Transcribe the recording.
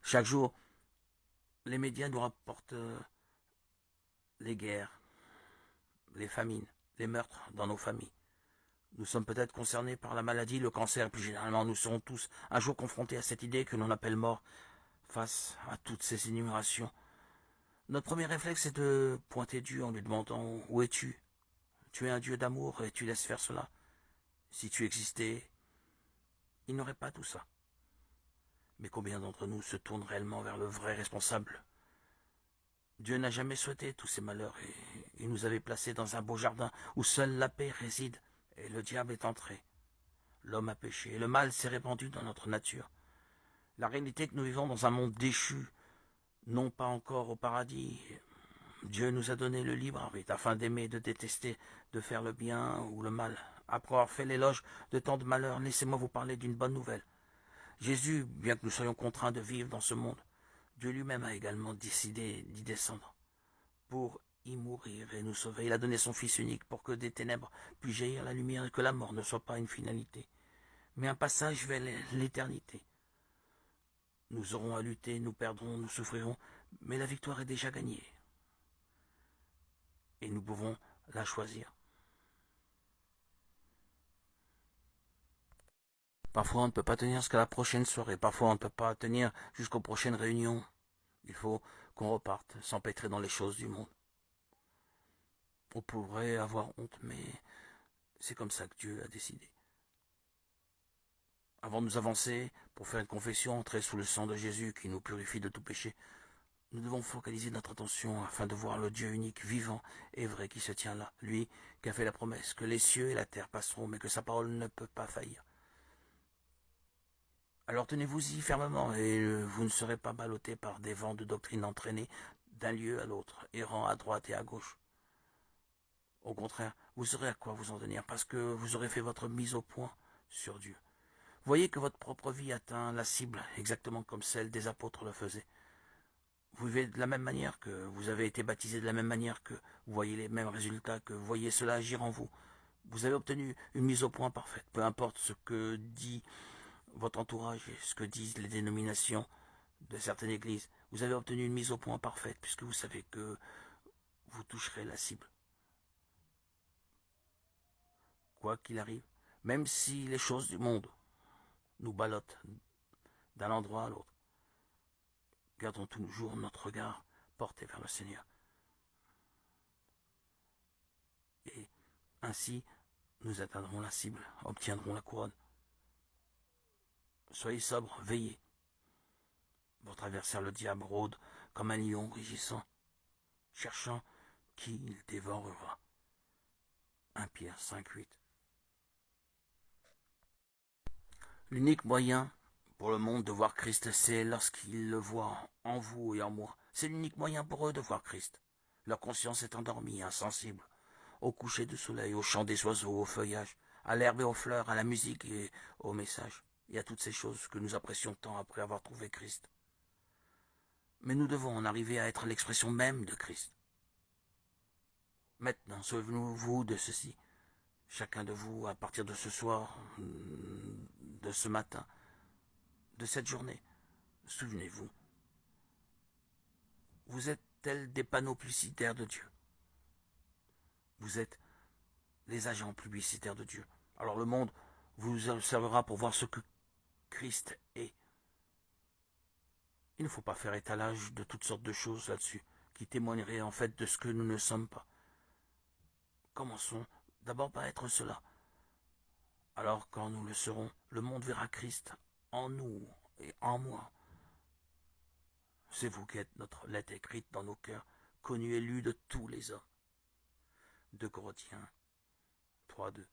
Chaque jour, les médias nous rapportent les guerres, les famines, les meurtres dans nos familles. Nous sommes peut-être concernés par la maladie, le cancer, plus généralement nous serons tous un jour confrontés à cette idée que l'on appelle mort. Face à toutes ces énumérations, notre premier réflexe est de pointer Dieu en lui demandant « Où es-tu » Tu es un Dieu d'amour et tu laisses faire cela. Si tu existais, il n'y aurait pas tout ça. Mais combien d'entre nous se tournent réellement vers le vrai responsable? Dieu n'a jamais souhaité tous ces malheurs et il nous avait placés dans un beau jardin où seule la paix réside et le diable est entré. L'homme a péché et le mal s'est répandu dans notre nature. La réalité est que nous vivons dans un monde déchu, non pas encore au paradis. Dieu nous a donné le libre arbitre afin d'aimer, de détester, de faire le bien ou le mal. Après avoir fait l'éloge de tant de malheurs, laissez-moi vous parler d'une bonne nouvelle. Jésus, bien que nous soyons contraints de vivre dans ce monde, Dieu lui-même a également décidé d'y descendre pour y mourir et nous sauver. Il a donné son Fils unique pour que des ténèbres puissent jaillir la lumière et que la mort ne soit pas une finalité, mais un passage vers l'éternité. Nous aurons à lutter, nous perdrons, nous souffrirons, mais la victoire est déjà gagnée. Et nous pouvons la choisir. Parfois on ne peut pas tenir jusqu'à la prochaine soirée, parfois on ne peut pas tenir jusqu'aux prochaines réunions. Il faut qu'on reparte, s'empêtrer dans les choses du monde. On pourrait avoir honte, mais c'est comme ça que Dieu a décidé. Avant de nous avancer, pour faire une confession, entrer sous le sang de Jésus qui nous purifie de tout péché, nous devons focaliser notre attention afin de voir le Dieu unique, vivant et vrai qui se tient là, lui qui a fait la promesse que les cieux et la terre passeront, mais que sa parole ne peut pas faillir. Alors tenez-vous-y fermement et vous ne serez pas ballottés par des vents de doctrine entraînés d'un lieu à l'autre, errant à droite et à gauche. Au contraire, vous saurez à quoi vous en tenir parce que vous aurez fait votre mise au point sur Dieu. Voyez que votre propre vie atteint la cible exactement comme celle des apôtres le faisaient. Vous vivez de la même manière que vous avez été baptisé de la même manière que vous voyez les mêmes résultats, que vous voyez cela agir en vous. Vous avez obtenu une mise au point parfaite, peu importe ce que dit votre entourage et ce que disent les dénominations de certaines églises. Vous avez obtenu une mise au point parfaite puisque vous savez que vous toucherez la cible. Quoi qu'il arrive, même si les choses du monde nous ballottent d'un endroit à l'autre, gardons toujours notre regard porté vers le Seigneur. Et ainsi, nous atteindrons la cible, obtiendrons la couronne. Soyez sobres, veillez. Votre adversaire le diable rôde comme un lion rugissant, cherchant qui il dévorera. 1 Pierre 5,8. L'unique moyen pour le monde de voir Christ, c'est lorsqu'il le voit en vous et en moi. C'est l'unique moyen pour eux de voir Christ. Leur conscience est endormie, insensible, au coucher du soleil, au chant des oiseaux, au feuillage, à l'herbe et aux fleurs, à la musique et au message, et à toutes ces choses que nous apprécions tant après avoir trouvé Christ. Mais nous devons en arriver à être l'expression même de Christ. Maintenant, souvenez-vous de ceci. Chacun de vous, à partir de ce soir, de ce matin, de cette journée, souvenez-vous, vous êtes tels des panneaux publicitaires de Dieu. Vous êtes les agents publicitaires de Dieu. Alors le monde vous observera pour voir ce que Christ est. Il ne faut pas faire étalage de toutes sortes de choses là-dessus, qui témoigneraient en fait de ce que nous ne sommes pas. Commençons d'abord par être cela. Alors quand nous le serons, le monde verra Christ en nous et en moi. C'est vous qui êtes notre lettre écrite dans nos cœurs, connue et lue de tous les hommes. 2 Corinthiens 3:2.